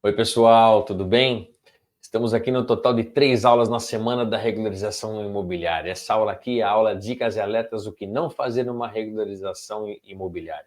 Oi, pessoal, tudo bem? Estamos aqui no total de 3 aulas na semana da regularização imobiliária. Essa aula aqui é a aula Dicas e Alertas do que não fazer numa regularização imobiliária.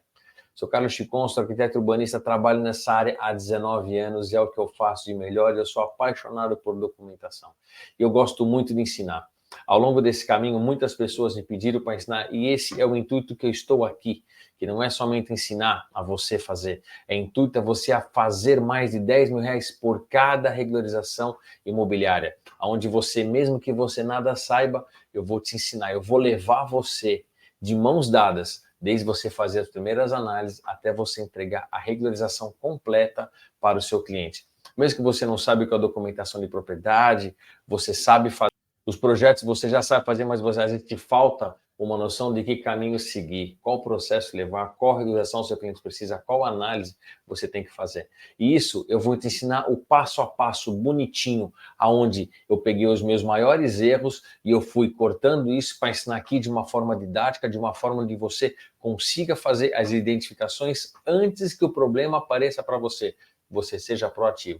Sou Carlos Chicon, sou arquiteto urbanista, trabalho nessa área há 19 anos e é o que eu faço de melhor. Eu sou apaixonado por documentação e eu gosto muito de ensinar. Ao longo desse caminho, muitas pessoas me pediram para ensinar e esse é o intuito que eu estou aqui, que não é somente ensinar a você fazer, é intuito é você a fazer mais de 10 mil reais por cada regularização imobiliária, onde você, mesmo que você nada saiba, eu vou te ensinar, eu vou levar você de mãos dadas, desde você fazer as primeiras análises até você entregar a regularização completa para o seu cliente. Mesmo que você não sabe o que é a documentação de propriedade, você sabe fazer os projetos, você já sabe fazer, mas às vezes te falta uma noção de que caminho seguir, qual processo levar, qual regularização o seu cliente precisa, qual análise você tem que fazer. E isso eu vou te ensinar o passo a passo bonitinho, aonde eu peguei os meus maiores erros e eu fui cortando isso para ensinar aqui de uma forma didática, de uma forma onde você consiga fazer as identificações antes que o problema apareça para você. Você seja proativo.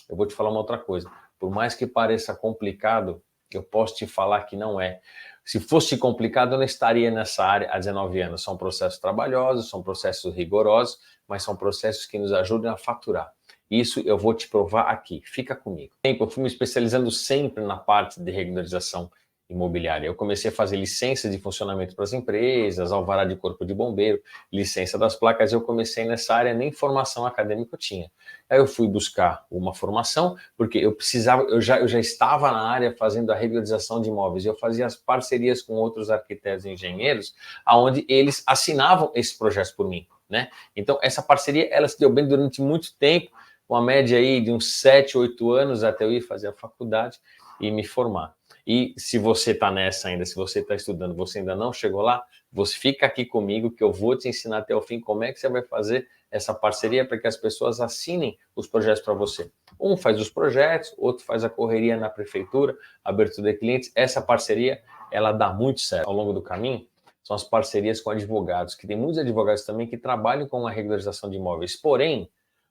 Eu vou te falar uma outra coisa. Por mais que pareça complicado, eu posso te falar que não é. Se fosse complicado, eu não estaria nessa área há 19 anos. São processos trabalhosos, são processos rigorosos, mas são processos que nos ajudam a faturar. Isso eu vou te provar aqui. Fica comigo. Eu fui me especializando sempre na parte de regularização imobiliária. Eu comecei a fazer licença de funcionamento para as empresas, alvará de corpo de bombeiro, licença das placas. Eu comecei nessa área, nem formação acadêmica eu tinha. Aí eu fui buscar uma formação, porque eu precisava, eu já estava na área fazendo a regularização de imóveis. Eu fazia as parcerias com outros arquitetos e engenheiros, aonde eles assinavam esses projetos por mim, né? Então, essa parceria, ela se deu bem durante muito tempo, uma média aí de uns 7, 8 anos até eu ir fazer a faculdade e me formar. E se você está nessa ainda, se você está estudando, você ainda não chegou lá, você fica aqui comigo que eu vou te ensinar até o fim como é que você vai fazer essa parceria para que as pessoas assinem os projetos para você. Um faz os projetos, outro faz a correria na prefeitura, abertura de clientes. Essa parceria, ela dá muito certo. Ao longo do caminho, são as parcerias com advogados, que tem muitos advogados também que trabalham com a regularização de imóveis. Porém,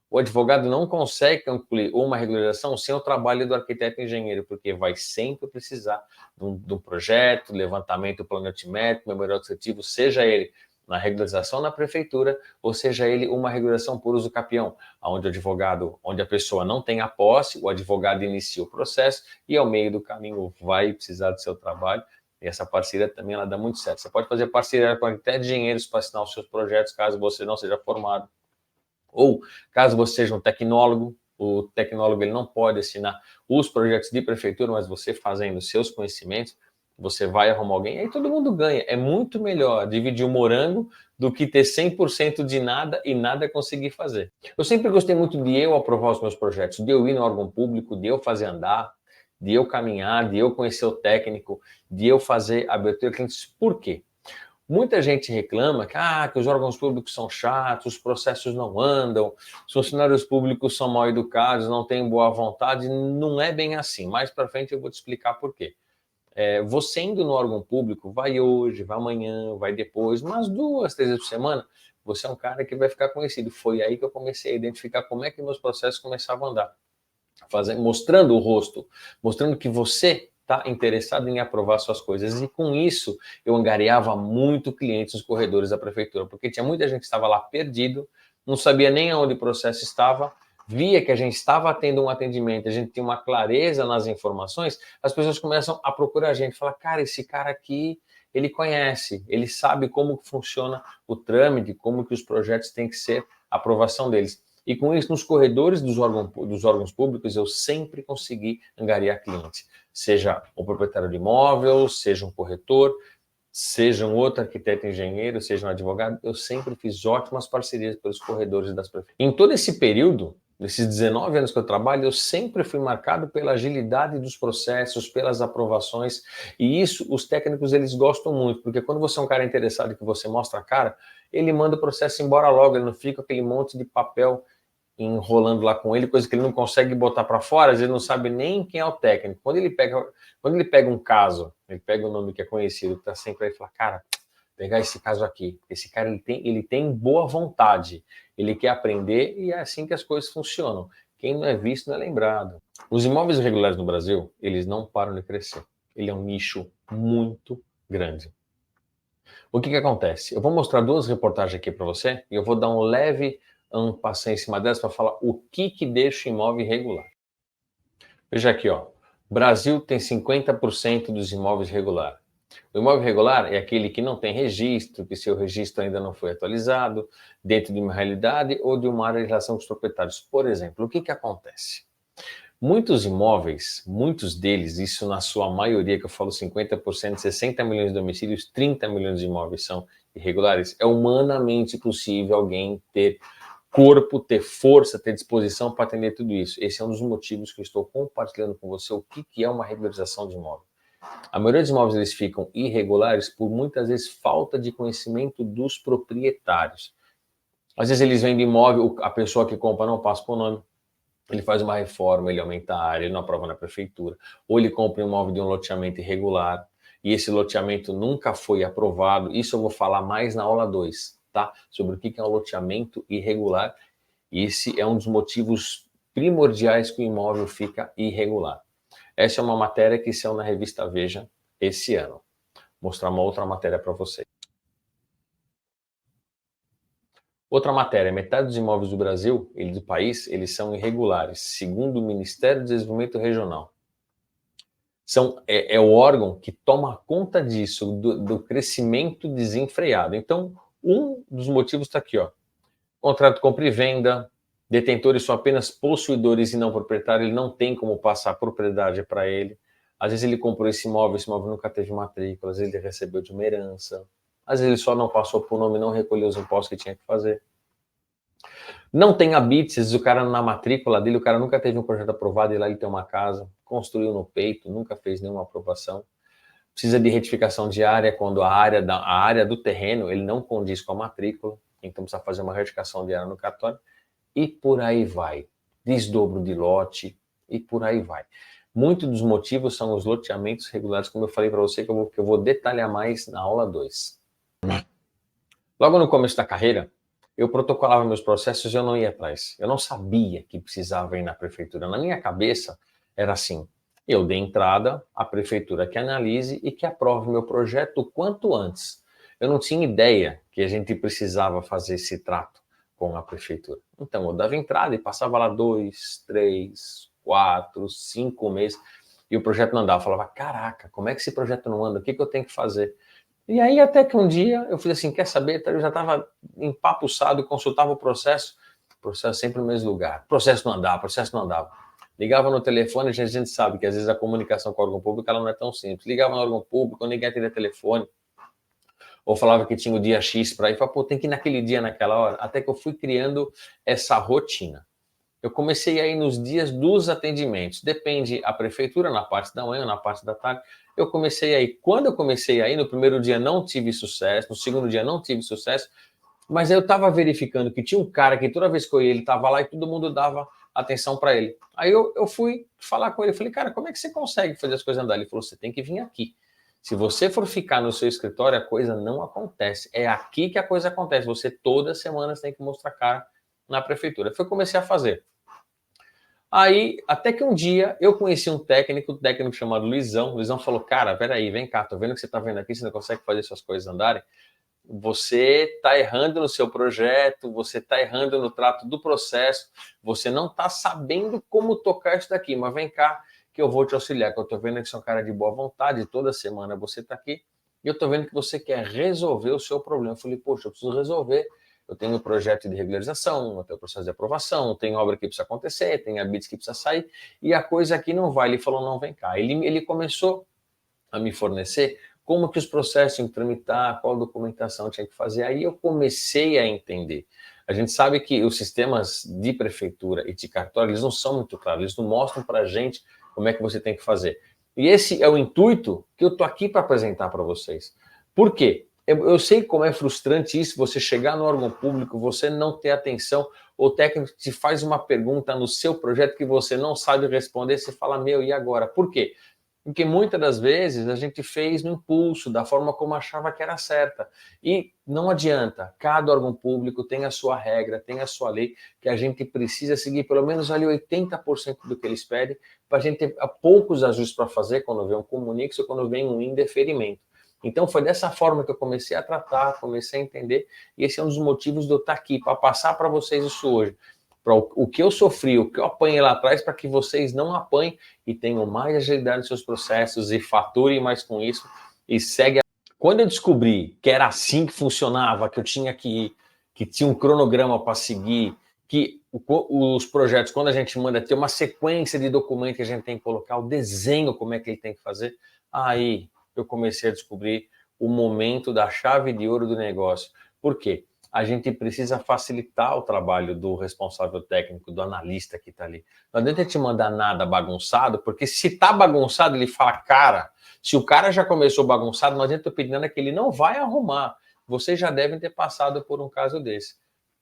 o advogado não consegue concluir uma regularização sem o trabalho do arquiteto e engenheiro, porque vai sempre precisar de um projeto, levantamento planimétrico, memorial descritivo, seja ele na regularização na prefeitura, ou seja ele uma regularização por uso capião, onde o advogado, onde a pessoa não tem a posse, o advogado inicia o processo e ao meio do caminho vai precisar do seu trabalho. E essa parceria também ela dá muito certo. Você pode fazer parceria com arquitetos e engenheiros para assinar os seus projetos, caso você não seja formado. Ou, caso você seja um tecnólogo, o tecnólogo ele não pode assinar os projetos de prefeitura, mas você fazendo seus conhecimentos, você vai arrumar alguém, e aí todo mundo ganha. É muito melhor dividir o morango do que ter 100% de nada e nada conseguir fazer. Eu sempre gostei muito de eu aprovar os meus projetos, de eu ir no órgão público, de eu fazer andar, de eu caminhar, de eu conhecer o técnico, de eu fazer abertura de clientes. Por quê? Muita gente reclama que os órgãos públicos são chatos, os processos não andam, os funcionários públicos são mal educados, não têm boa vontade. Não é bem assim. Mais para frente eu vou te explicar por quê. Você indo no órgão público, vai hoje, vai amanhã, vai depois, umas 2, 3 vezes por semana, você é um cara que vai ficar conhecido. Foi aí que eu comecei a identificar como é que meus processos começavam a andar. Mostrando o rosto, mostrando que você está interessado em aprovar suas coisas. E com isso, eu angariava muito clientes nos corredores da prefeitura, porque tinha muita gente que estava lá perdido, não sabia nem aonde o processo estava, via que a gente estava tendo um atendimento, a gente tinha uma clareza nas informações, as pessoas começam a procurar a gente, falar, cara, esse cara aqui, ele conhece, ele sabe como funciona o trâmite, como que os projetos têm que ser, a aprovação deles. E com isso, nos corredores dos órgãos públicos, eu sempre consegui angariar clientes. Seja um proprietário de imóvel, seja um corretor, seja um outro arquiteto engenheiro, seja um advogado, eu sempre fiz ótimas parcerias pelos corredores das prefeituras. Em todo esse período, nesses 19 anos que eu trabalho, eu sempre fui marcado pela agilidade dos processos, pelas aprovações, e isso os técnicos eles gostam muito, porque quando você é um cara interessado e que você mostra a cara, ele manda o processo embora logo, ele não fica aquele monte de papel enrolando lá com ele, coisa que ele não consegue botar para fora, às vezes não sabe nem quem é o técnico. Quando ele pega um caso, ele pega um nome que é conhecido, que está sempre aí e fala, cara, pegar esse caso aqui, esse cara ele tem boa vontade, ele quer aprender e é assim que as coisas funcionam. Quem não é visto não é lembrado. Os imóveis irregulares no Brasil, eles não param de crescer. Ele é um nicho muito grande. O que acontece? Eu vou mostrar duas reportagens aqui para você e eu vou dar um leve passeio em cima delas para falar o que deixa o imóvel irregular. Veja aqui, ó. Brasil tem 50% dos imóveis regulares. O imóvel regular é aquele que não tem registro, que seu registro ainda não foi atualizado, dentro de uma realidade ou de uma área de relação com os proprietários. Por exemplo, o que acontece? Muitos imóveis, muitos deles, isso na sua maioria, que eu falo 50%, 60 milhões de domicílios, 30 milhões de imóveis são irregulares, é humanamente possível alguém ter corpo, ter força, ter disposição para atender tudo isso. Esse é um dos motivos que eu estou compartilhando com você o que é uma regularização de imóvel. A maioria dos imóveis eles ficam irregulares por muitas vezes falta de conhecimento dos proprietários. Às vezes eles vendem imóvel, a pessoa que compra não passa por nome, ele faz uma reforma, ele aumenta a área, ele não aprova na prefeitura, ou ele compra um imóvel de um loteamento irregular, e esse loteamento nunca foi aprovado. Isso eu vou falar mais na aula 2, tá? Sobre o que é um loteamento irregular. Esse é um dos motivos primordiais que o imóvel fica irregular. Essa é uma matéria que saiu na revista Veja esse ano. Vou mostrar uma outra matéria para vocês. Outra matéria, metade dos imóveis do Brasil, do país, eles são irregulares, segundo o Ministério do Desenvolvimento Regional. É o órgão que toma conta disso, do crescimento desenfreado. Então, um dos motivos está aqui, ó. Contrato de compra e venda, detentores são apenas possuidores e não proprietários, ele não tem como passar propriedade para ele. Às vezes ele comprou esse imóvel nunca teve matrícula, às vezes ele recebeu de uma herança, às vezes ele só não passou por nome, não recolheu os impostos que tinha que fazer. Não tem habite, às vezes o cara na matrícula dele, o cara nunca teve um projeto aprovado e lá ele tem uma casa, construiu no peito, nunca fez nenhuma aprovação. Precisa de retificação de área quando a área do terreno ele não condiz com a matrícula, então precisa fazer uma retificação de área no cartório e por aí vai. Desdobro de lote e por aí vai. Muitos dos motivos são os loteamentos regulares, como eu falei para você, que eu vou detalhar mais na aula 2. Logo no começo da carreira, eu protocolava meus processos e eu não ia atrás. Eu não sabia que precisava ir na prefeitura. Na minha cabeça, era assim, eu dei entrada, a prefeitura que analise e que aprove meu projeto o quanto antes. Eu não tinha ideia que a gente precisava fazer esse trato com a prefeitura. Então, eu dava entrada e passava lá 2, 3, 4, 5 meses e o projeto não andava. Eu falava, caraca, como é que esse projeto não anda? O que eu tenho que fazer? E aí até que um dia eu fiz assim, quer saber? Eu já estava empapuçado, consultava o processo sempre no mesmo lugar. O processo não andava. Ligava no telefone, a gente sabe que às vezes a comunicação com o órgão público ela não é tão simples. Ligava no órgão público, ninguém atendia telefone. Ou falava que tinha o dia X para ir, falava, pô, tem que ir naquele dia, naquela hora. Até que eu fui criando essa rotina. Eu comecei a ir nos dias dos atendimentos. Depende a prefeitura, na parte da manhã, na parte da tarde. Eu comecei a ir. Quando eu comecei a ir, no primeiro dia não tive sucesso, no segundo dia não tive sucesso, mas eu estava verificando que tinha um cara que toda vez que eu ia, ele estava lá e todo mundo dava atenção para ele. Aí eu fui falar com ele, falei, cara, como é que você consegue fazer as coisas andar? Ele falou, você tem que vir aqui. Se você for ficar no seu escritório, a coisa não acontece. É aqui que a coisa acontece. Você toda semana tem que mostrar cara na prefeitura. Foi comecei a fazer. Aí, até que um dia, eu conheci um técnico chamado Luizão. O Luizão falou, cara, peraí, vem cá, tô vendo que você tá vendo aqui, você não consegue fazer suas coisas andarem. Você tá errando no seu projeto, você tá errando no trato do processo, você não tá sabendo como tocar isso daqui, mas vem cá que eu vou te auxiliar, que eu tô vendo que você é um cara de boa vontade, toda semana você tá aqui, e eu tô vendo que você quer resolver o seu problema. Eu falei, poxa, eu preciso resolver. Eu tenho um projeto de regularização, eu tenho processo de aprovação, tem obra que precisa acontecer, tem habites que precisa sair, e a coisa aqui não vai. Ele falou, não, vem cá. Ele começou a me fornecer como que os processos tinham que tramitar, qual documentação tinha que fazer. Aí eu comecei a entender. A gente sabe que os sistemas de prefeitura e de cartório, eles não são muito claros, eles não mostram para a gente como é que você tem que fazer. E esse é o intuito que eu tô aqui para apresentar para vocês. Por quê? Eu sei como é frustrante isso, você chegar no órgão público, você não ter atenção, o técnico te faz uma pergunta no seu projeto que você não sabe responder, você fala, meu, e agora? Por quê? Porque muitas das vezes a gente fez no impulso, da forma como achava que era certa. E não adianta, cada órgão público tem a sua regra, tem a sua lei, que a gente precisa seguir pelo menos ali 80% do que eles pedem, para a gente ter poucos ajustes para fazer quando vem um comunique ou quando vem um indeferimento. Então foi dessa forma que eu comecei a tratar, comecei a entender, e esse é um dos motivos de eu estar aqui, para passar para vocês isso hoje. Para o que eu sofri, o que eu apanhei lá atrás, para que vocês não apanhem e tenham mais agilidade nos seus processos e faturem mais com isso e segue. Quando eu descobri que era assim que funcionava, que eu tinha que tinha um cronograma para seguir, que os projetos, quando a gente manda ter uma sequência de documentos que a gente tem que colocar, o desenho, como é que ele tem que fazer, aí eu comecei a descobrir o momento da chave de ouro do negócio. Por quê? A gente precisa facilitar o trabalho do responsável técnico, do analista que está ali. Não adianta te mandar nada bagunçado, porque se está bagunçado, ele fala, cara, se o cara já começou bagunçado, não adianta eu pedir nada que ele não vai arrumar. Vocês já devem ter passado por um caso desse.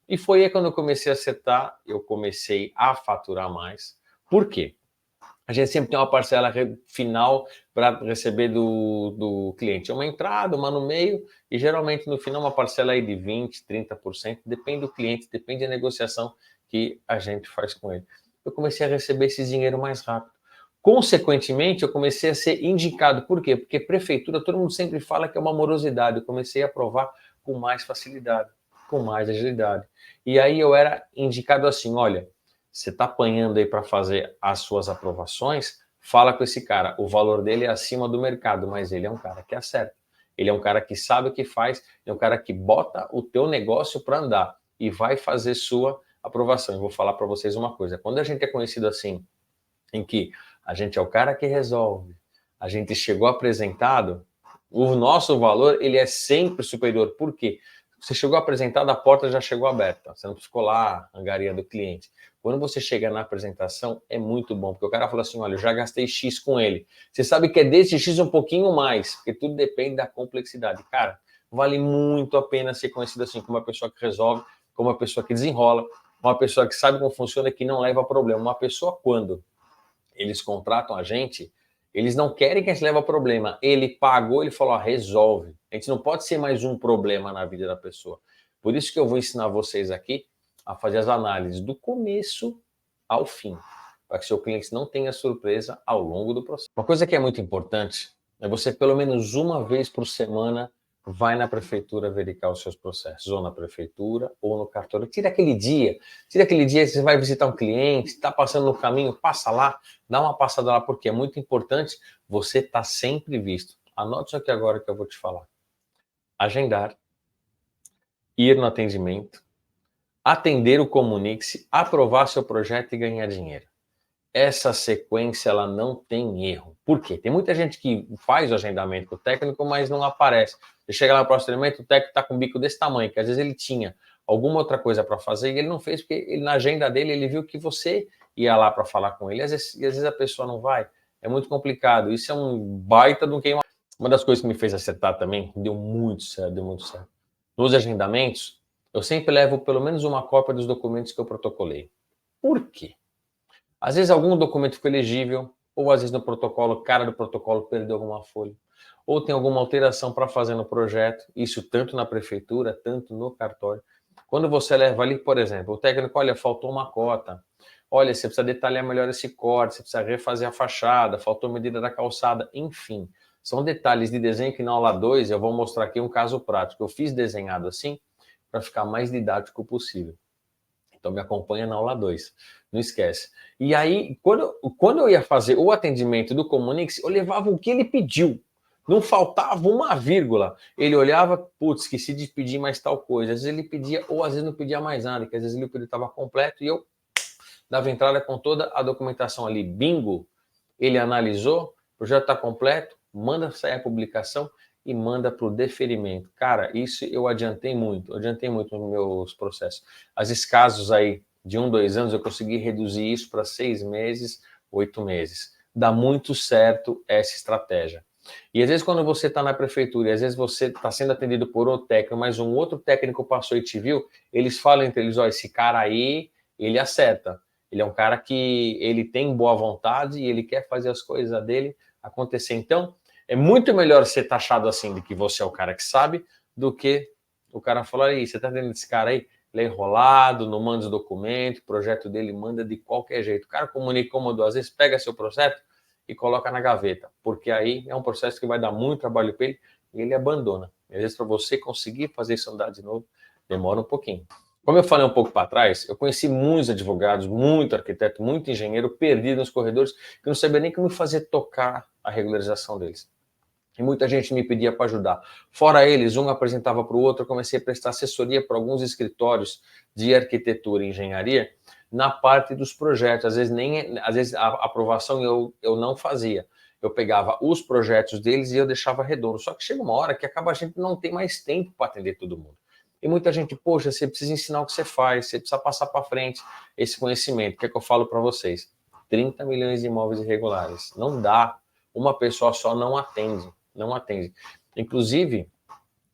E foi aí quando eu comecei a acertar, eu comecei a faturar mais. Por quê? A gente sempre tem uma parcela final para receber do cliente. Uma entrada, uma no meio, e geralmente no final uma parcela aí de 20%, 30%, depende do cliente, depende da negociação que a gente faz com ele. Eu comecei a receber esse dinheiro mais rápido. Consequentemente, eu comecei a ser indicado. Por quê? Porque prefeitura, todo mundo sempre fala que é uma morosidade. Eu comecei a aprovar com mais facilidade, com mais agilidade. E aí eu era indicado assim, olha, você está apanhando aí para fazer as suas aprovações, fala com esse cara. O valor dele é acima do mercado, mas ele é um cara que acerta. Ele é um cara que sabe o que faz, é um cara que bota o teu negócio para andar e vai fazer sua aprovação. Eu vou falar para vocês uma coisa. Quando a gente é conhecido assim, em que a gente é o cara que resolve, a gente chegou apresentado, o nosso valor ele é sempre superior. Por quê? Você chegou apresentado, a porta já chegou aberta. Você não ficou lá angariando o cliente. Quando você chega na apresentação, é muito bom, porque o cara fala assim, olha, eu já gastei X com ele. Você sabe que é desse X um pouquinho mais, porque tudo depende da complexidade. Cara, vale muito a pena ser conhecido assim, como uma pessoa que resolve, como uma pessoa que desenrola, uma pessoa que sabe como funciona e que não leva a problema. Uma pessoa, quando eles contratam a gente, eles não querem que a gente leve a problema. Ele pagou, ele falou, resolve. A gente não pode ser mais um problema na vida da pessoa. Por isso que eu vou ensinar vocês aqui a fazer as análises do começo ao fim, para que seu cliente não tenha surpresa ao longo do processo. Uma coisa que é muito importante é você, pelo menos uma vez por semana, vai na prefeitura verificar os seus processos, ou na prefeitura, ou no cartório. Tira aquele dia que você vai visitar um cliente, está passando no caminho, passa lá, dá uma passada lá, porque é muito importante você estar sempre visto. Anote isso aqui agora que eu vou te falar. Agendar, ir no atendimento, atender o comunique-se, aprovar seu projeto e ganhar dinheiro. Essa sequência ela não tem erro. Por quê? Tem muita gente que faz o agendamento com o técnico, mas não aparece. Você chega lá no próximo momento, o técnico está com um bico desse tamanho, que às vezes ele tinha alguma outra coisa para fazer e ele não fez, porque ele, na agenda dele ele viu que você ia lá para falar com ele, e às vezes a pessoa não vai. É muito complicado. Isso é um baita de um queima. Uma das coisas que me fez acertar também, deu muito certo, deu muito certo. Nos agendamentos, eu sempre levo pelo menos uma cópia dos documentos que eu protocolei. Por quê? Às vezes algum documento ficou elegível, ou às vezes no protocolo, o cara do protocolo perdeu alguma folha, ou tem alguma alteração para fazer no projeto, isso tanto na prefeitura, tanto no cartório. Quando você leva ali, por exemplo, o técnico, olha, faltou uma cota, olha, você precisa detalhar melhor esse corte, você precisa refazer a fachada, faltou medida da calçada, enfim. São detalhes de desenho que na aula 2 eu vou mostrar aqui um caso prático. Eu fiz desenhado assim para ficar mais didático possível. Então me acompanha na aula 2, não esquece. E aí, quando eu ia fazer o atendimento do Comunix, eu levava o que ele pediu. Não faltava uma vírgula. Ele olhava, putz, esqueci de pedir mais tal coisa. Às vezes ele pedia, ou às vezes não pedia mais nada, que às vezes o pedido estava completo e eu dava entrada com toda a documentação ali. Bingo! Ele analisou, o projeto está completo, manda sair a publicação e manda para o deferimento. Cara, isso eu adiantei muito nos meus processos. Às vezes, casos aí de 1, 2 anos, eu consegui reduzir isso para 6 meses, 8 meses. Dá muito certo essa estratégia. E às vezes quando você está na prefeitura, e às vezes você está sendo atendido por outro técnico, mas um outro técnico passou e te viu, eles falam entre eles, ó, esse cara aí, ele acerta. Ele é um cara que ele tem boa vontade e ele quer fazer as coisas dele. acontecer. Então, é muito melhor ser taxado assim de que você é o cara que sabe, do que o cara falar, aí, você tá vendo esse cara aí? Ele é enrolado, não manda os documentos, o projeto dele manda de qualquer jeito. O cara comunica uma ou duas vezes, pega seu projeto e coloca na gaveta, porque aí é um processo que vai dar muito trabalho para ele e ele abandona. Às vezes, para você conseguir fazer isso andar de novo, demora um pouquinho. Como eu falei um pouco para trás, eu conheci muitos advogados, muito arquiteto, muito engenheiro perdido nos corredores, que não sabia nem como fazer tocar a regularização deles. E muita gente me pedia para ajudar. Fora eles, um apresentava para o outro, eu comecei a prestar assessoria para alguns escritórios de arquitetura e engenharia na parte dos projetos. Às vezes a aprovação eu não fazia. Eu pegava os projetos deles e eu deixava redondo. Só que chega uma hora que acaba a gente não tem mais tempo para atender todo mundo. E muita gente, poxa, você precisa ensinar o que você faz, você precisa passar para frente esse conhecimento. O que é que eu falo para vocês? 30 milhões de imóveis irregulares. Não dá. Uma pessoa só não atende. Não atende. Inclusive,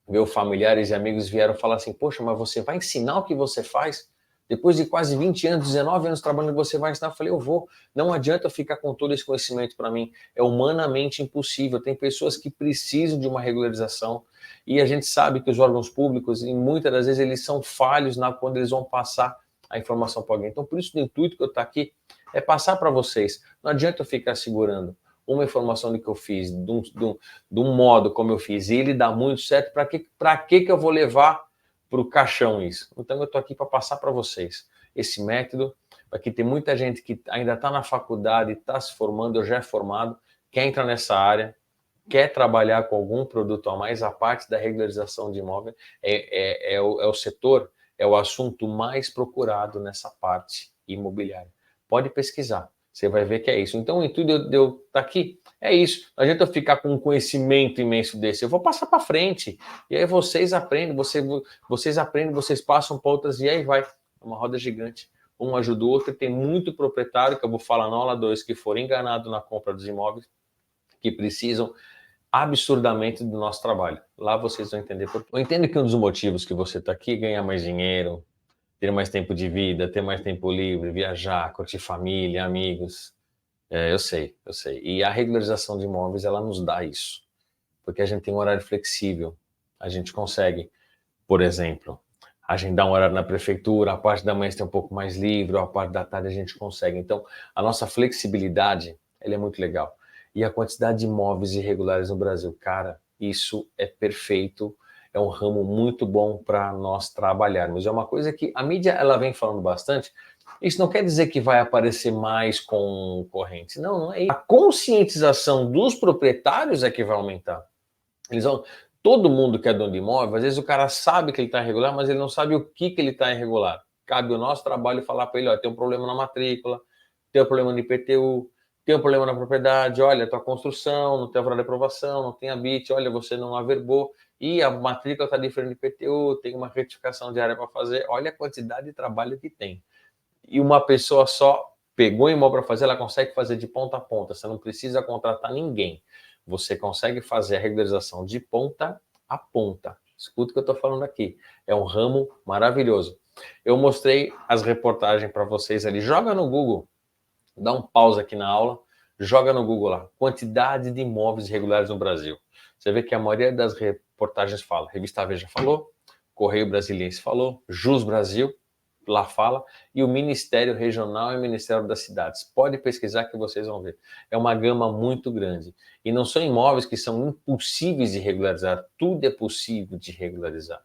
meus familiares e amigos vieram falar assim, poxa, mas você vai ensinar o que você faz? Depois de quase 20 anos, 19 anos trabalhando, você vai ensinar? Eu falei, eu vou. Não adianta eu ficar com todo esse conhecimento para mim. É humanamente impossível. Tem pessoas que precisam de uma regularização e a gente sabe que os órgãos públicos, e muitas das vezes, eles são falhos quando eles vão passar a informação para alguém. Então, por isso, o intuito que eu estou aqui é passar para vocês. Não adianta eu ficar segurando uma informação de que eu fiz, de um modo como eu fiz, e ele dá muito certo, para que eu vou levar para o caixão isso? Então eu estou aqui para passar para vocês esse método, porque tem muita gente que ainda está na faculdade, está se formando, eu já é formado, quer entrar nessa área, quer trabalhar com algum produto a mais, a parte da regularização de imóvel é o setor, é o assunto mais procurado nessa parte imobiliária. Pode pesquisar. Você vai ver que é isso. Então, o intuito de eu estar aqui é isso. Não adianta eu ficar com um conhecimento imenso desse. Eu vou passar para frente. E aí vocês aprendem, vocês aprendem, vocês passam para outras e aí vai. É uma roda gigante. Um ajuda o outro. Tem muito proprietário, que eu vou falar na aula 2, que foram enganados na compra dos imóveis, que precisam absurdamente do nosso trabalho. Lá vocês vão entender por quê. Eu entendo que um dos motivos que você está aqui é ganhar mais dinheiro, ter mais tempo de vida, ter mais tempo livre, viajar, curtir família, amigos. Eu sei. E a regularização de imóveis, ela nos dá isso. Porque a gente tem um horário flexível. A gente consegue, por exemplo, agendar um horário na prefeitura, a parte da manhã tem um pouco mais livre, ou a parte da tarde a gente consegue. Então, a nossa flexibilidade, ela é muito legal. E a quantidade de imóveis irregulares no Brasil, cara, isso é perfeito. É um ramo muito bom para nós trabalharmos. É uma coisa que a mídia ela vem falando bastante. Isso não quer dizer que vai aparecer mais concorrentes. Não, não é isso. A conscientização dos proprietários é que vai aumentar. Eles vão. Todo mundo que é dono de imóvel, às vezes o cara sabe que ele está irregular, mas ele não sabe o que ele está irregular. Cabe o nosso trabalho falar para ele, ó, tem um problema na matrícula, tem um problema no IPTU, tem um problema na propriedade, olha, tua construção, não tem a de aprovação, não tem a BIT, olha, você não averbou, e a matrícula está diferente do IPTU, tem uma retificação de área para fazer, olha a quantidade de trabalho que tem. E uma pessoa só pegou o imóvel para fazer, ela consegue fazer de ponta a ponta, você não precisa contratar ninguém. Você consegue fazer a regularização de ponta a ponta. Escuta o que eu estou falando aqui. É um ramo maravilhoso. Eu mostrei as reportagens para vocês ali. Joga no Google. Dá um pause aqui na aula. Joga no Google lá. Quantidade de imóveis irregulares no Brasil. Você vê que a maioria das reportagens fala. Revista Veja falou. Correio Brasiliense falou. Jus Brasil lá fala, e o Ministério Regional e o Ministério das Cidades. Pode pesquisar que vocês vão ver. É uma gama muito grande. E não são imóveis que são impossíveis de regularizar. Tudo é possível de regularizar.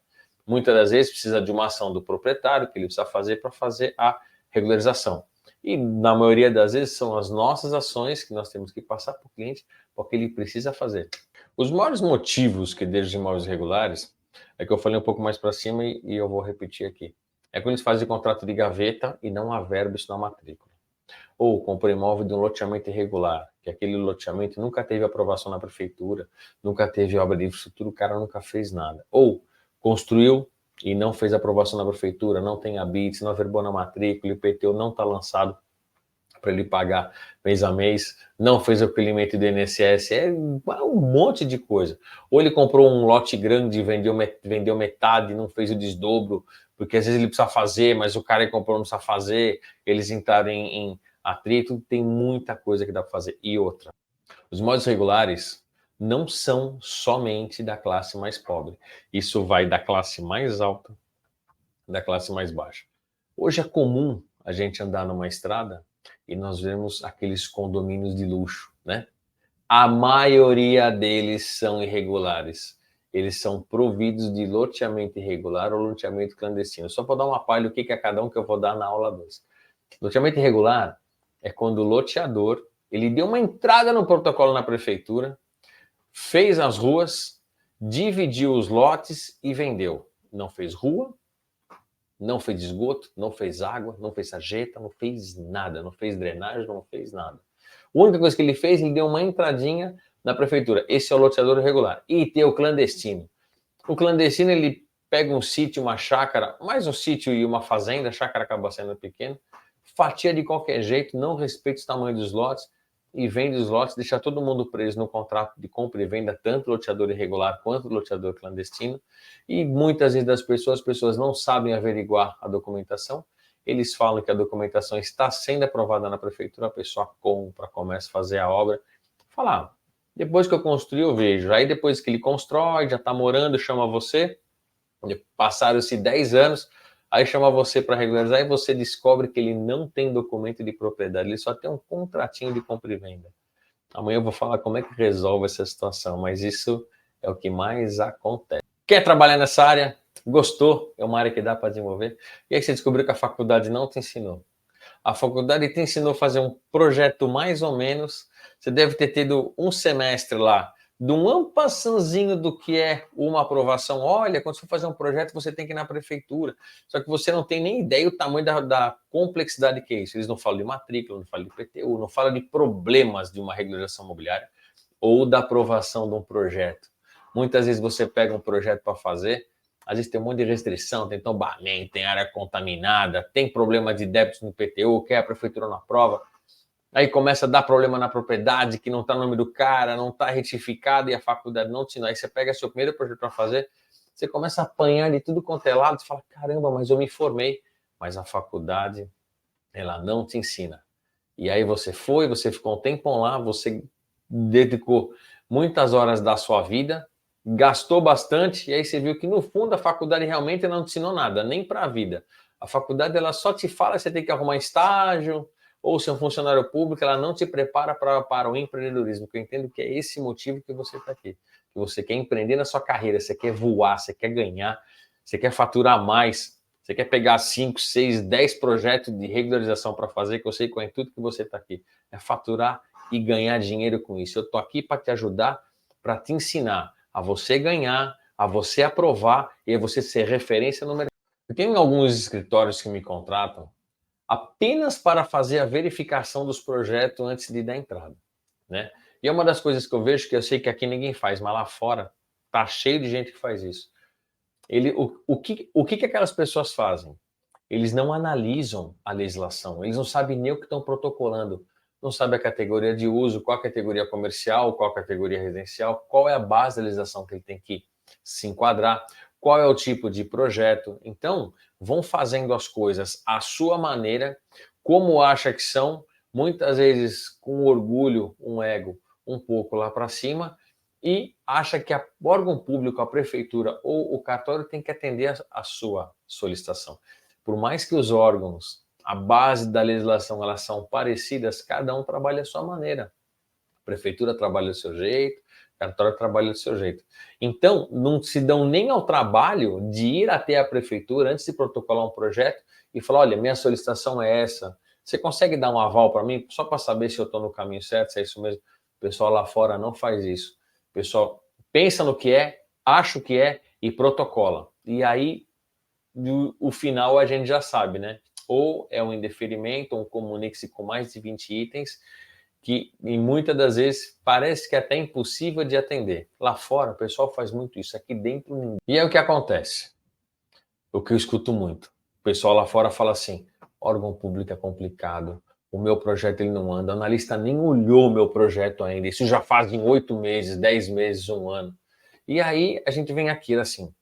Muitas das vezes precisa de uma ação do proprietário que ele precisa fazer para fazer a regularização. E na maioria das vezes são as nossas ações que nós temos que passar para o cliente porque ele precisa fazer. Os maiores motivos que deixam os imóveis irregulares é que eu falei um pouco mais para cima e eu vou repetir aqui. É quando eles fazem contrato de gaveta e não averba isso na matrícula. Ou compra imóvel de um loteamento irregular, que aquele loteamento nunca teve aprovação na prefeitura, nunca teve obra de infraestrutura, o cara nunca fez nada. Ou construiu e não fez aprovação na prefeitura, não tem habite, não averbou na matrícula, o IPTU não está lançado para ele pagar mês a mês, não fez o recolhimento do INSS, é um monte de coisa. Ou ele comprou um lote grande e vendeu metade, não fez o desdobro, porque às vezes ele precisa fazer, mas o cara que comprou não precisa fazer, eles entraram em atrito, tem muita coisa que dá para fazer. E outra, Os imóveis regulares não são somente da classe mais pobre. Isso vai da classe mais alta, da classe mais baixa. Hoje é comum a gente andar numa estrada e nós vemos aqueles condomínios de luxo, né? A maioria deles são irregulares. Eles são providos de loteamento irregular ou loteamento clandestino. Só para dar uma palha o que é cada um que eu vou dar na aula 2. Loteamento irregular é quando o loteador ele deu uma entrada no protocolo na prefeitura, fez as ruas, dividiu os lotes e vendeu. Não fez rua, não fez esgoto, não fez água, não fez sarjeta, não fez nada, não fez drenagem, não fez nada. A única coisa que ele fez, ele deu uma entradinha na prefeitura. Esse é o loteador irregular. E tem o clandestino. O clandestino, ele pega um sítio, uma chácara, mais um sítio e uma fazenda, a chácara acaba sendo pequena, fatia de qualquer jeito, não respeita o tamanho dos lotes e vende os lotes, deixa todo mundo preso no contrato de compra e venda, tanto loteador irregular quanto loteador clandestino. E muitas vezes as pessoas não sabem averiguar a documentação. Eles falam que a documentação está sendo aprovada na prefeitura, a pessoa compra, começa a fazer a obra, fala, depois que eu construí eu vejo. Aí depois que ele constrói, já está morando, chama você, passaram-se 10 anos, aí chama você para regularizar e você descobre que ele não tem documento de propriedade, ele só tem um contratinho de compra e venda. Amanhã eu vou falar como é que resolve essa situação, mas isso é o que mais acontece. Quer trabalhar nessa área? Gostou? É uma área que dá para desenvolver? E aí você descobriu que a faculdade não te ensinou. A faculdade te ensinou a fazer um projeto mais ou menos. Você deve ter tido um semestre lá de um ampassanzinho do que é uma aprovação. Olha, quando você for fazer um projeto, você tem que ir na prefeitura. Só que você não tem nem ideia do tamanho da complexidade que é isso. Eles não falam de matrícula, não falam de IPTU, não falam de problemas de uma regularização imobiliária ou da aprovação de um projeto. Muitas vezes você pega um projeto para fazer, às vezes tem um monte de restrição, tem tombamento, tem área contaminada, tem problema de débitos no IPTU, que a prefeitura não aprova. Aí começa a dar problema na propriedade, que não está no nome do cara, não está retificado e a faculdade não te ensina. Aí você pega seu primeiro projeto para fazer, você começa a apanhar de tudo quanto é lado, você fala, caramba, mas eu me formei. Mas a faculdade, ela não te ensina. E aí você foi, você ficou um tempão lá, você dedicou muitas horas da sua vida, gastou bastante, e aí você viu que no fundo a faculdade realmente não te ensinou nada, nem para a vida. A faculdade ela só te fala que você tem que arrumar estágio, ou ser um funcionário público, ela não te prepara para o empreendedorismo, que eu entendo que é esse motivo que você está aqui. Que você quer empreender na sua carreira, você quer voar, você quer ganhar, você quer faturar mais, você quer pegar 5, 6, 10 projetos de regularização para fazer, que eu sei que é tudo que você está aqui. É faturar e ganhar dinheiro com isso. Eu estou aqui para te ajudar, para te ensinar a você ganhar, a você aprovar e a você ser referência no mercado. Eu tenho alguns escritórios que me contratam apenas para fazer a verificação dos projetos antes de dar entrada, né? E é uma das coisas que eu vejo, que eu sei que aqui ninguém faz, mas lá fora tá cheio de gente que faz isso. O que aquelas pessoas fazem? Eles não analisam a legislação, eles não sabem nem o que estão protocolando, não sabem a categoria de uso, qual a categoria comercial, qual a categoria residencial, qual é a base da legislação que ele tem que se enquadrar, qual é o tipo de projeto. Então, vão fazendo as coisas à sua maneira, como acha que são, muitas vezes com orgulho, um ego um pouco lá para cima, e acha que o órgão público, a prefeitura ou o cartório tem que atender a sua solicitação. Por mais que os órgãos, a base da legislação, elas são parecidas, cada um trabalha a sua maneira. A prefeitura trabalha do seu jeito, o cartório trabalha do seu jeito. Então, não se dão nem ao trabalho de ir até a prefeitura antes de protocolar um projeto e falar, olha, minha solicitação é essa, você consegue dar um aval para mim, só para saber se eu estou no caminho certo, se é isso mesmo? O pessoal lá fora não faz isso. O pessoal pensa no que é, acha o que é e protocola. E aí, o final a gente já sabe, né? Ou é um indeferimento, ou um comunique-se com mais de 20 itens, que em muitas das vezes parece que é até impossível de atender. Lá fora o pessoal faz muito isso, aqui dentro ninguém. E é o que acontece, o que eu escuto muito. O pessoal lá fora fala assim, órgão público é complicado, o meu projeto ele não anda, o analista nem olhou o meu projeto ainda, isso já faz em 8 meses, 10 meses, 1 ano. E aí a gente vem aqui assim,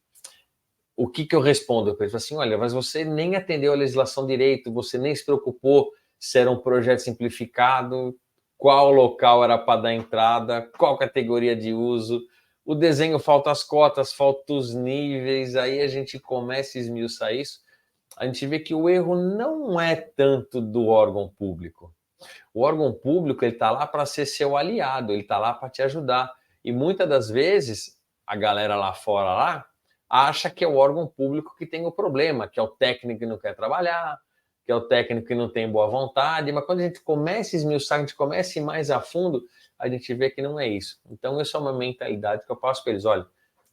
o que eu respondo? Eu penso assim, olha, mas você nem atendeu a legislação direito, você nem se preocupou se era um projeto simplificado. qual local era para dar entrada, qual categoria de uso, o desenho falta as cotas, falta os níveis, aí a gente começa a esmiuçar isso, a gente vê que o erro não é tanto do órgão público. O órgão público ele está lá para ser seu aliado, ele está lá para te ajudar. E muitas das vezes, a galera lá fora lá, acha que é o órgão público que tem o problema, que é o técnico que não quer trabalhar, que é o técnico que não tem boa vontade, mas quando a gente começa a esmiuçar, a gente começa a ir mais a fundo, a gente vê que não é isso. Então, essa é uma mentalidade que eu passo para eles. Olha,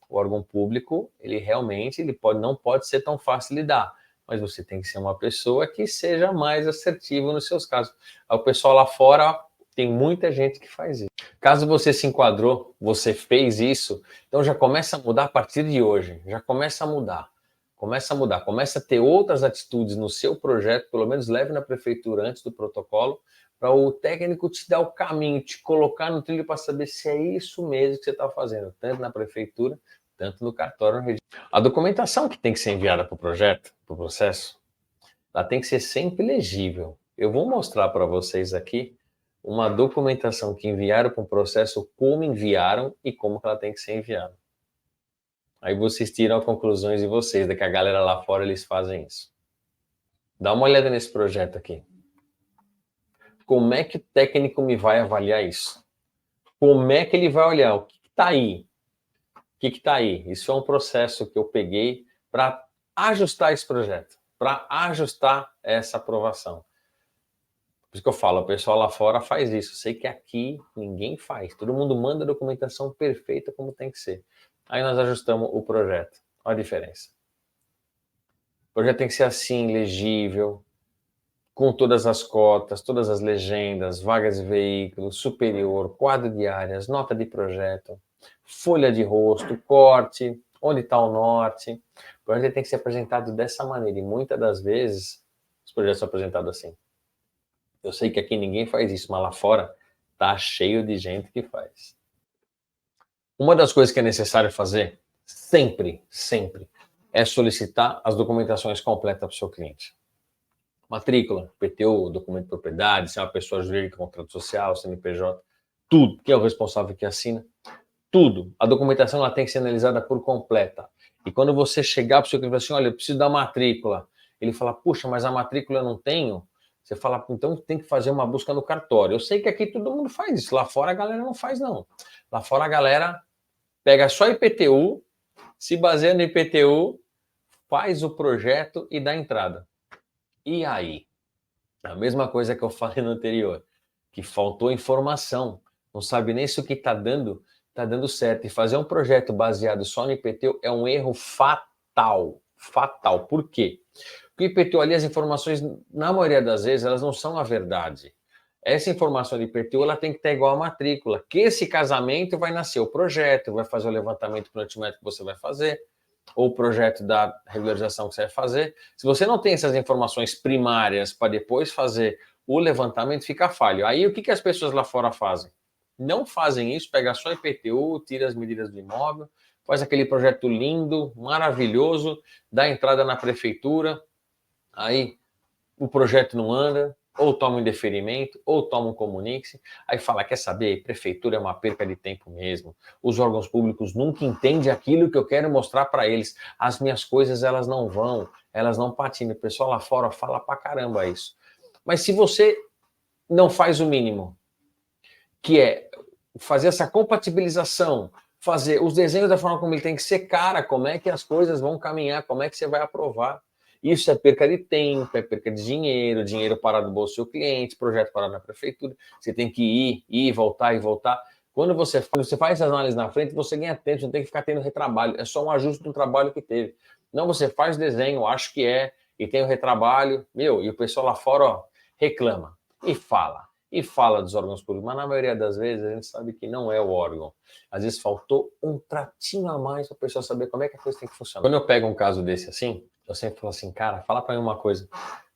o órgão público, ele realmente não pode ser tão fácil de lidar, mas você tem que ser uma pessoa que seja mais assertiva nos seus casos. O pessoal lá fora, ó, tem muita gente que faz isso. Caso você se enquadrou, você fez isso, então já começa a mudar a partir de hoje. Já começa a mudar. Começa a mudar. Começa a ter outras atitudes no seu projeto, pelo menos leve na prefeitura antes do protocolo, para o técnico te dar o caminho, te colocar no trilho para saber se é isso mesmo que você está fazendo, tanto na prefeitura, tanto no cartório, no registro. A documentação que tem que ser enviada para o projeto, para o processo, ela tem que ser sempre legível. Eu vou mostrar para vocês aqui uma documentação que enviaram para o processo, como enviaram e como ela tem que ser enviada. Aí vocês tiram as conclusões de vocês, da que a galera lá fora eles fazem isso. Dá uma olhada nesse projeto aqui. Como é que o técnico me vai avaliar isso? Como é que ele vai olhar? O que está aí? O que está aí? Isso é um processo que eu peguei para ajustar esse projeto, para ajustar essa aprovação. Por isso que eu falo, o pessoal lá fora faz isso. Eu sei que aqui ninguém faz. Todo mundo manda a documentação perfeita como tem que ser. Aí nós ajustamos o projeto. Olha a diferença. O projeto tem que ser assim, legível, com todas as cotas, todas as legendas, vagas de veículo, superior, quadro de áreas, nota de projeto, folha de rosto, corte, onde está o norte. O projeto tem que ser apresentado dessa maneira. E muitas das vezes, os projetos são apresentados assim. Eu sei que aqui ninguém faz isso, mas lá fora tá cheio de gente que faz. Uma das coisas que é necessário fazer, sempre, é solicitar as documentações completas para o seu cliente. Matrícula, PTU, documento de propriedade, se é uma pessoa jurídica, contrato social, CNPJ, tudo. Quem é o responsável que assina? Tudo. A documentação ela tem que ser analisada por completa. E quando você chegar para o seu cliente e falar assim, olha, eu preciso da matrícula, ele fala, puxa, mas a matrícula eu não tenho. Você fala, então tem que fazer uma busca no cartório. Eu sei que aqui todo mundo faz isso. Lá fora a galera não faz, não. Lá fora a galera pega só IPTU, se baseia no IPTU, faz o projeto e dá entrada. E aí? A mesma coisa que eu falei no anterior, que faltou informação. Não sabe nem se o que está dando certo. E fazer um projeto baseado só no IPTU é um erro fatal. Fatal. Por quê? Porque o IPTU ali, as informações, na maioria das vezes, elas não são a verdade. Essa informação de IPTU, ela tem que estar igual à matrícula. Que esse casamento vai nascer o projeto, vai fazer o levantamento planimétrico que você vai fazer, ou o projeto da regularização que você vai fazer. Se você não tem essas informações primárias para depois fazer o levantamento, fica falho. Aí o que as pessoas lá fora fazem? Não fazem isso, pega só IPTU, tira as medidas do imóvel, faz aquele projeto lindo, maravilhoso, dá entrada na prefeitura, aí o projeto não anda, ou toma um indeferimento, ou toma um comunique-se, aí fala, quer saber, prefeitura é uma perca de tempo mesmo, os órgãos públicos nunca entendem aquilo que eu quero mostrar para eles, as minhas coisas elas não patinam, o pessoal lá fora fala pra caramba isso. Mas se você não faz o mínimo, que é fazer essa compatibilização, fazer os desenhos da forma como ele tem que ser, cara, como é que as coisas vão caminhar, como é que você vai aprovar? Isso é perca de tempo, é perca de dinheiro, dinheiro parado no bolso do seu cliente, projeto parado na prefeitura, você tem que ir, voltar e voltar. Quando você faz essas análises na frente, você ganha tempo, você não tem que ficar tendo retrabalho, é só um ajuste do trabalho que teve. Não, você faz desenho, acho que é, e tem o retrabalho, e o pessoal lá fora, ó, reclama e fala dos órgãos públicos, mas na maioria das vezes a gente sabe que não é o órgão. Às vezes faltou um tratinho a mais para a pessoa saber como é que a coisa tem que funcionar. Quando eu pego um caso desse assim, eu sempre falo assim, cara, fala para mim uma coisa.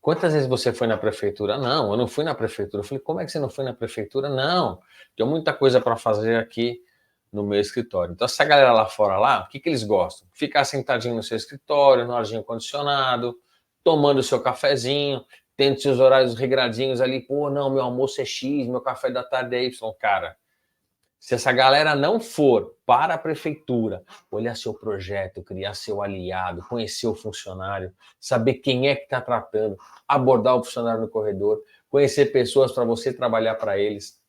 Quantas vezes você foi na prefeitura? Não, eu não fui na prefeitura. Eu falei, como é que você não foi na prefeitura? Não, tem muita coisa para fazer aqui no meu escritório. Então, essa galera lá fora, lá, o que eles gostam? Ficar sentadinho no seu escritório, no arzinho condicionado, tomando o seu cafezinho, tendo seus horários regradinhos ali, pô, não, meu almoço é X, meu café da tarde é Y, cara. Se essa galera não for para a prefeitura, olhar seu projeto, criar seu aliado, conhecer o funcionário, saber quem é que está tratando, abordar o funcionário no corredor, conhecer pessoas para você trabalhar para eles,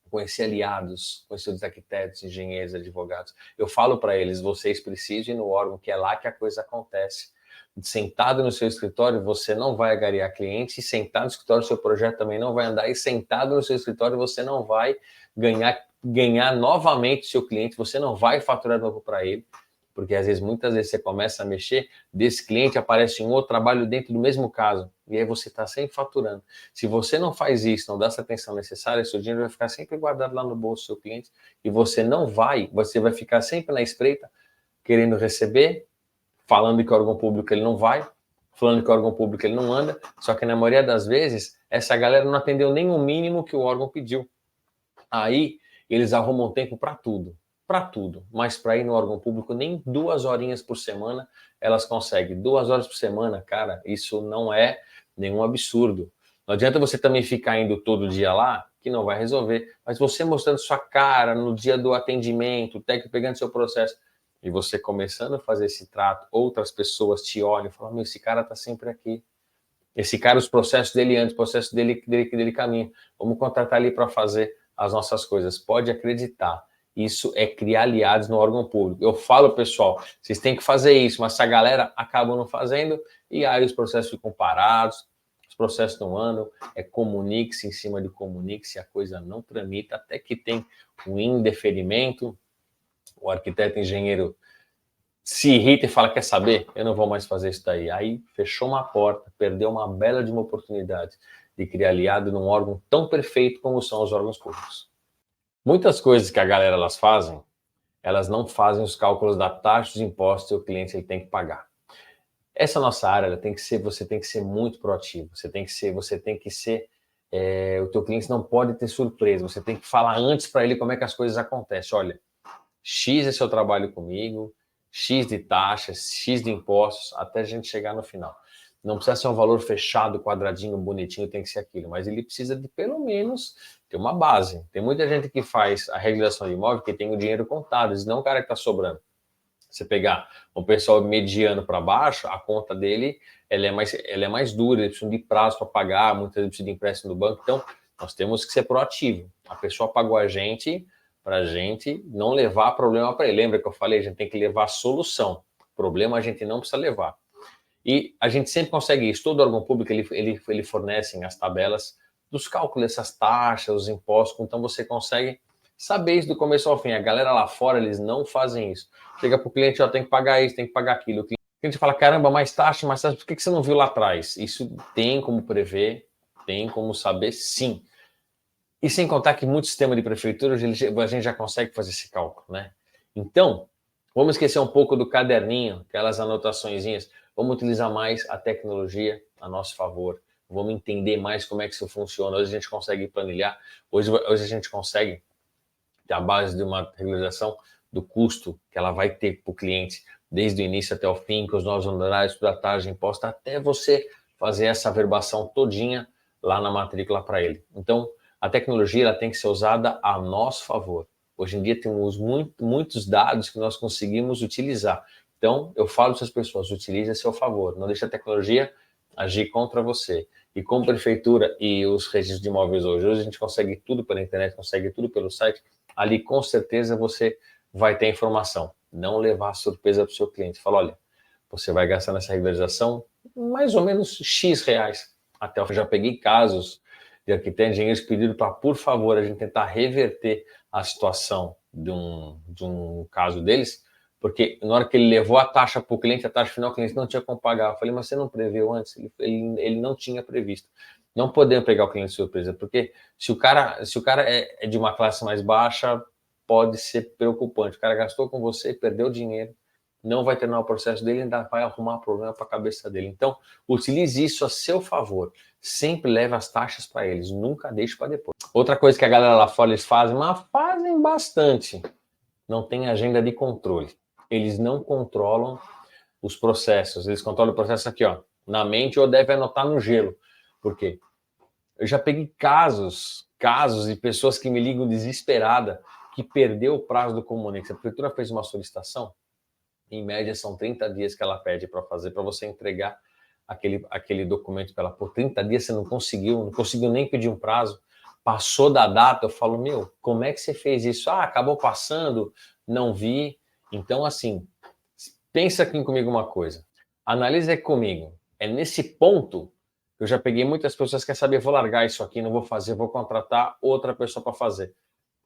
conhecer aliados, conhecer os arquitetos, engenheiros, advogados. Eu falo para eles, vocês precisam ir no órgão, que é lá que a coisa acontece. Sentado no seu escritório, você não vai agariar clientes, e sentado no escritório, o seu projeto também não vai andar, e sentado no seu escritório, você não vai ganhar novamente o seu cliente, você não vai faturar novo para ele, porque às vezes, muitas vezes você começa a mexer, desse cliente aparece um outro trabalho dentro do mesmo caso, e aí você está sempre faturando. Se você não faz isso, não dá essa atenção necessária, seu dinheiro vai ficar sempre guardado lá no bolso do seu cliente, e você vai ficar sempre na espreita, querendo receber, falando que o órgão público ele não vai, falando que o órgão público ele não anda, só que na maioria das vezes, essa galera não atendeu nem o mínimo que o órgão pediu. Aí, eles arrumam tempo para tudo, mas para ir no órgão público nem 2 horinhas por semana elas conseguem. 2 horas por semana, cara, isso não é nenhum absurdo. Não adianta você também ficar indo todo dia lá, que não vai resolver, mas você mostrando sua cara no dia do atendimento, o técnico pegando seu processo, e você começando a fazer esse trato, outras pessoas te olham e falam, meu, esse cara tá sempre aqui. Esse cara, os processos dele antes, os processos dele caminho. Vamos contratar ele para fazer as nossas coisas. Pode acreditar. Isso é criar aliados no órgão público. Eu falo, pessoal, vocês têm que fazer isso, mas essa galera acaba não fazendo e aí os processos ficam parados, os processos não andam, comunique-se em cima de comunique-se, a coisa não tramita, até que tem um indeferimento, o arquiteto engenheiro se irrita e fala, quer saber? Eu não vou mais fazer isso daí. Aí fechou uma porta, perdeu uma bela de uma oportunidade de criar aliado num órgão tão perfeito como são os órgãos públicos. Muitas coisas que a galera elas fazem, elas não fazem os cálculos da taxa dos impostos que o cliente ele tem que pagar. Essa nossa área, você tem que ser muito proativo, você tem que ser, o teu cliente não pode ter surpresa, você tem que falar antes para ele como é que as coisas acontecem. Olha, X é seu trabalho comigo, X de taxas, X de impostos, até a gente chegar no final. Não precisa ser um valor fechado, quadradinho, bonitinho, tem que ser aquilo, mas ele precisa de pelo menos ter uma base. Tem muita gente que faz a regularização de imóvel que tem o dinheiro contado, não o cara que está sobrando. Você pegar um pessoal mediano para baixo, a conta dele ela é mais dura, ele precisa de prazo para pagar, muitas vezes precisa de empréstimo do banco, então nós temos que ser proativo. A pessoa pagou a gente para a gente não levar problema para ele. Lembra que eu falei? A gente tem que levar solução. Problema a gente não precisa levar. E a gente sempre consegue isso. Todo órgão público ele fornece as tabelas dos cálculos dessas taxas, os impostos, então você consegue saber isso do começo ao fim. A galera lá fora, eles não fazem isso. Chega para o cliente, ó, tem que pagar isso, tem que pagar aquilo. O cliente fala, caramba, mais taxa, por que você não viu lá atrás? Isso tem como prever, tem como saber, sim. E sem contar que muitos sistemas de prefeitura, a gente já consegue fazer esse cálculo, né? Então, vamos esquecer um pouco do caderninho, aquelas anotaçõezinhas. Vamos utilizar mais a tecnologia a nosso favor. Vamos entender mais como é que isso funciona. Hoje a gente consegue planilhar. Hoje a gente consegue ter a base de uma regularização do custo que ela vai ter para o cliente, desde o início até o fim, com os novos honorários, toda a taxa de imposto, até você fazer essa averbação todinha lá na matrícula para ele. Então, a tecnologia ela tem que ser usada a nosso favor. Hoje em dia temos muitos dados que nós conseguimos utilizar. Então, eu falo para as pessoas, utilize a seu favor. Não deixe a tecnologia agir contra você. E com a prefeitura e os registros de imóveis hoje a gente consegue tudo pela internet, consegue tudo pelo site. Ali, com certeza, você vai ter informação. Não levar surpresa para o seu cliente. Fala, olha, você vai gastar nessa regularização mais ou menos X reais. Até eu já peguei casos de arquitetos, engenheiros que pediram para, por favor, a gente tentar reverter a situação de um caso deles, porque na hora que ele levou a taxa para o cliente, a taxa final, o cliente não tinha como pagar. Eu falei, mas você não previu antes? Ele não tinha previsto. Não podemos pegar o cliente de surpresa, porque se o cara é de uma classe mais baixa, pode ser preocupante. O cara gastou com você, perdeu dinheiro, não vai terminar o processo dele, ainda vai arrumar problema para a cabeça dele. Então, utilize isso a seu favor. Sempre leve as taxas para eles, nunca deixe para depois. Outra coisa que a galera lá fora eles fazem, mas fazem bastante, não tem agenda de controle. Eles não controlam os processos, eles controlam o processo aqui, ó, na mente ou deve anotar no gelo. Por quê? Eu já peguei casos de pessoas que me ligam desesperada, que perdeu o prazo do Comunex. A prefeitura fez uma solicitação, em média são 30 dias que ela pede para fazer, para você entregar aquele documento para ela. Por 30 dias você não conseguiu nem pedir um prazo, passou da data. Eu falo, meu, como é que você fez isso? Ah, acabou passando, não vi. Então, assim, pensa aqui comigo uma coisa, analisa aqui comigo, é nesse ponto que eu já peguei muitas pessoas que querem saber, vou largar isso aqui, não vou fazer, vou contratar outra pessoa para fazer.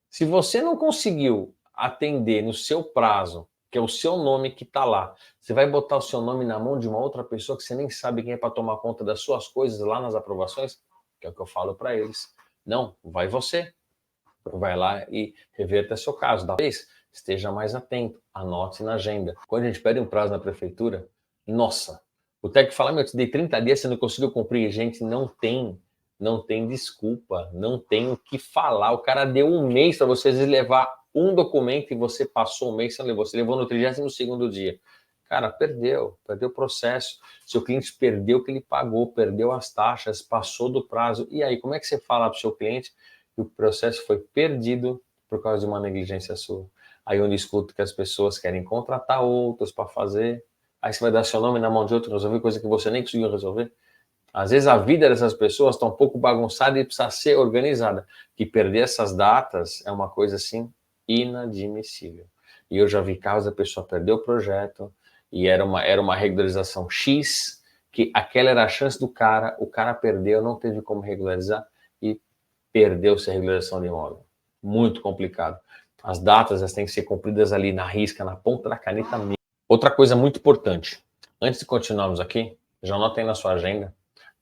Se você não conseguiu atender no seu prazo, que é o seu nome que está lá, você vai botar o seu nome na mão de uma outra pessoa que você nem sabe quem é para tomar conta das suas coisas lá nas aprovações, que é o que eu falo para eles. Não, vai você. Vai lá e reverta seu caso. Da vez, esteja mais atento, anote na agenda. Quando a gente pede um prazo na prefeitura, nossa, o técnico fala, meu, eu te dei 30 dias, você não conseguiu cumprir. Gente, não tem desculpa, não tem o que falar. O cara deu um mês para você levar um documento e você passou um mês, você levou no 32º dia. Cara, perdeu o processo. Seu cliente perdeu o que ele pagou, perdeu as taxas, passou do prazo. E aí, como é que você fala para o seu cliente que o processo foi perdido por causa de uma negligência sua? Aí eu escuto que as pessoas querem contratar outros para fazer. Aí você vai dar seu nome na mão de outro, resolver coisa que você nem conseguiu resolver. Às vezes a vida dessas pessoas está um pouco bagunçada e precisa ser organizada. Que perder essas datas é uma coisa assim inadmissível. E eu já vi casos da pessoa perder o projeto e era uma regularização X, que aquela era a chance do cara, o cara perdeu, não teve como regularizar e perdeu-se a regularização de imóvel. Muito complicado. As datas elas têm que ser cumpridas ali na risca, na ponta da caneta mesmo. Outra coisa muito importante, antes de continuarmos aqui, já anota aí na sua agenda,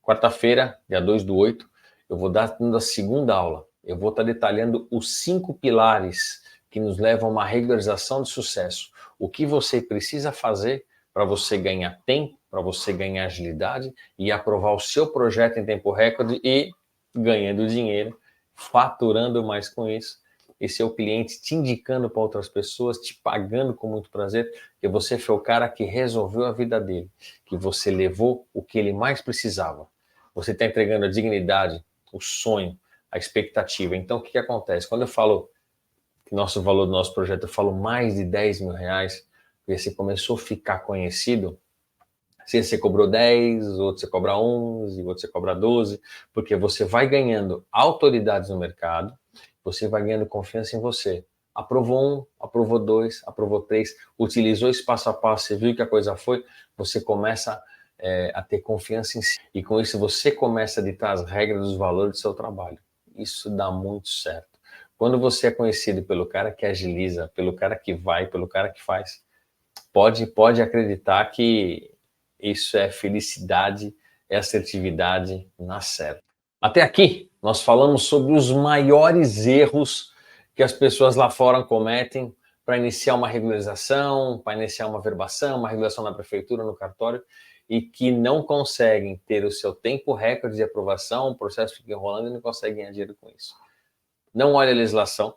quarta-feira, dia 2/8, eu vou dar a segunda aula. Eu vou estar detalhando os 5 pilares que nos levam a uma regularização de sucesso. O que você precisa fazer para você ganhar tempo, para você ganhar agilidade e aprovar o seu projeto em tempo recorde e ganhando dinheiro, faturando mais com isso, e seu cliente te indicando para outras pessoas, te pagando com muito prazer, que você foi o cara que resolveu a vida dele, que você levou o que ele mais precisava. Você está entregando a dignidade, o sonho, a expectativa. Então, o que acontece? Quando eu falo que nosso valor do nosso projeto, eu falo mais de 10 mil reais, porque você começou a ficar conhecido, se você cobrou 10, outro você cobra 11, outro você cobra 12, porque você vai ganhando autoridades no mercado, você vai ganhando confiança em você. Aprovou 1, aprovou 2, aprovou 3, utilizou esse passo a passo, você viu que a coisa foi, você começa a ter confiança em si. E com isso você começa a ditar as regras dos valores do seu trabalho. Isso dá muito certo. Quando você é conhecido pelo cara que agiliza, pelo cara que vai, pelo cara que faz, pode acreditar que isso é felicidade, é assertividade na certa. Até aqui, nós falamos sobre os maiores erros que as pessoas lá fora cometem para iniciar uma regularização, para iniciar uma verbação, uma regulação na prefeitura, no cartório, e que não conseguem ter o seu tempo recorde de aprovação, o processo fica enrolando e não conseguem agir com isso. Não olhe a legislação,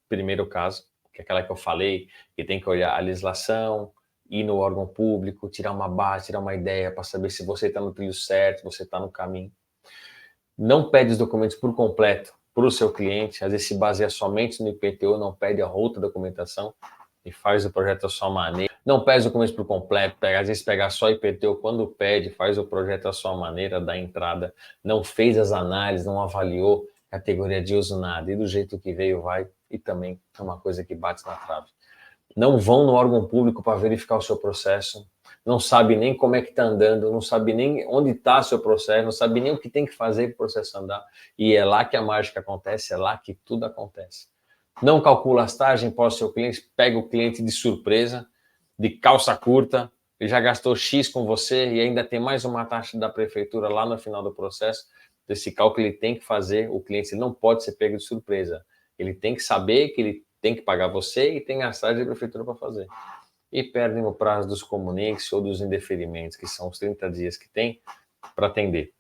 primeiro caso, que é aquela que eu falei, que tem que olhar a legislação, ir no órgão público, tirar uma base, tirar uma ideia para saber se você está no trilho certo, você está no caminho. Não pede os documentos por completo para o seu cliente, às vezes se baseia somente no IPTU, não pede a outra documentação e faz o projeto à sua maneira. Não pede os documentos por completo, às vezes pegar só IPTU, quando pede, faz o projeto à sua maneira, dá entrada, não fez as análises, não avaliou categoria de uso nada, e do jeito que veio vai, e também é uma coisa que bate na trave. Não vão no órgão público para verificar o seu processo, não sabe nem como é que está andando, não sabe nem onde está o seu processo, não sabe nem o que tem que fazer para o processo andar, e é lá que a mágica acontece, é lá que tudo acontece. Não calcula as taxas, imposto seu cliente, pega o cliente de surpresa, de calça curta, ele já gastou X com você e ainda tem mais uma taxa da prefeitura lá no final do processo. Esse cálculo ele tem que fazer, o cliente não pode ser pego de surpresa. Ele tem que saber que ele tem que pagar você e tem as taxas da prefeitura para fazer. E perdem o prazo dos comuniques ou dos indeferimentos, que são os 30 dias que tem para atender.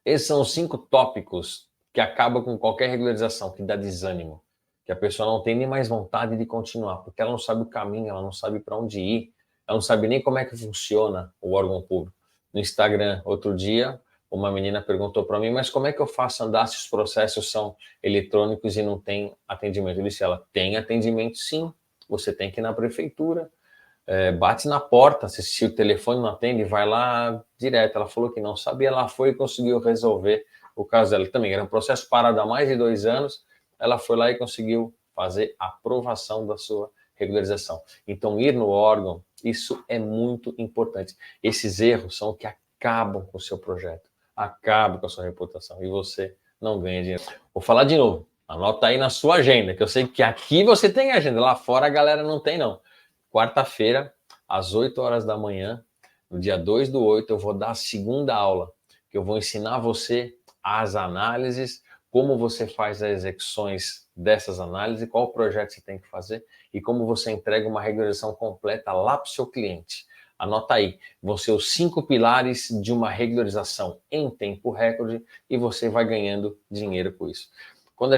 Esses são os 5 tópicos que acabam com qualquer regularização, que dá desânimo, que a pessoa não tem nem mais vontade de continuar, porque ela não sabe o caminho, ela não sabe para onde ir, ela não sabe nem como é que funciona o órgão público. No Instagram, outro dia, Uma menina perguntou para mim, mas como é que eu faço andar se os processos são eletrônicos e não tem atendimento? Eu disse, ela tem atendimento sim, você tem que ir na prefeitura, bate na porta, se o telefone não atende, vai lá direto. Ela falou que não sabia, ela foi e conseguiu resolver o caso dela. Também era um processo parado há mais de 2 anos, ela foi lá e conseguiu fazer a aprovação da sua regularização. Então, ir no órgão, isso é muito importante. Esses erros são o que acabam com o seu projeto, acabam com a sua reputação e você não ganha dinheiro. Vou falar de novo, anota aí na sua agenda, que eu sei que aqui você tem agenda, lá fora a galera não tem não. Quarta-feira, às 8 horas da manhã, no dia 2/8, eu vou dar a segunda aula, que eu vou ensinar você as análises, como você faz as execuções dessas análises, qual projeto você tem que fazer e como você entrega uma regularização completa lá para o seu cliente. Anota aí, vão ser os 5 pilares de uma regularização em tempo recorde e você vai ganhando dinheiro com isso. Quando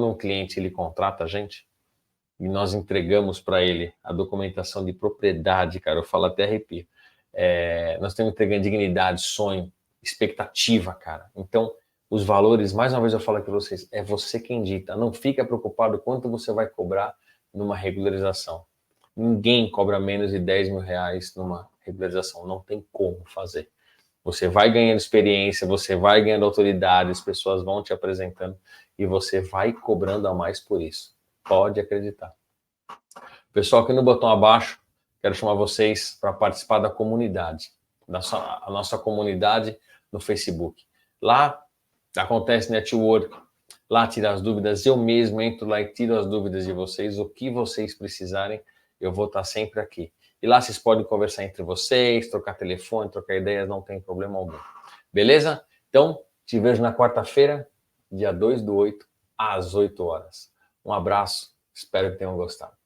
um cliente ele contrata a gente e nós entregamos para ele a documentação de propriedade, cara, eu falo até arrepio. Nós estamos entregando dignidade, sonho, expectativa, cara. Então, os valores, mais uma vez eu falo aqui para vocês, é você quem dita. Não fica preocupado quanto você vai cobrar numa regularização. Ninguém cobra menos de 10 mil reais numa regularização. Não tem como fazer. Você vai ganhando experiência, você vai ganhando autoridade, as pessoas vão te apresentando e você vai cobrando a mais por isso. Pode acreditar. Pessoal, aqui no botão abaixo, quero chamar vocês para participar da comunidade, a nossa comunidade no Facebook. Lá acontece network, lá tira as dúvidas, eu mesmo entro lá e tiro as dúvidas de vocês, o que vocês precisarem, eu vou estar sempre aqui. E lá vocês podem conversar entre vocês, trocar telefone, trocar ideias, não tem problema algum. Beleza? Então, te vejo na quarta-feira, dia 2/8, às 8 horas. Um abraço, espero que tenham gostado.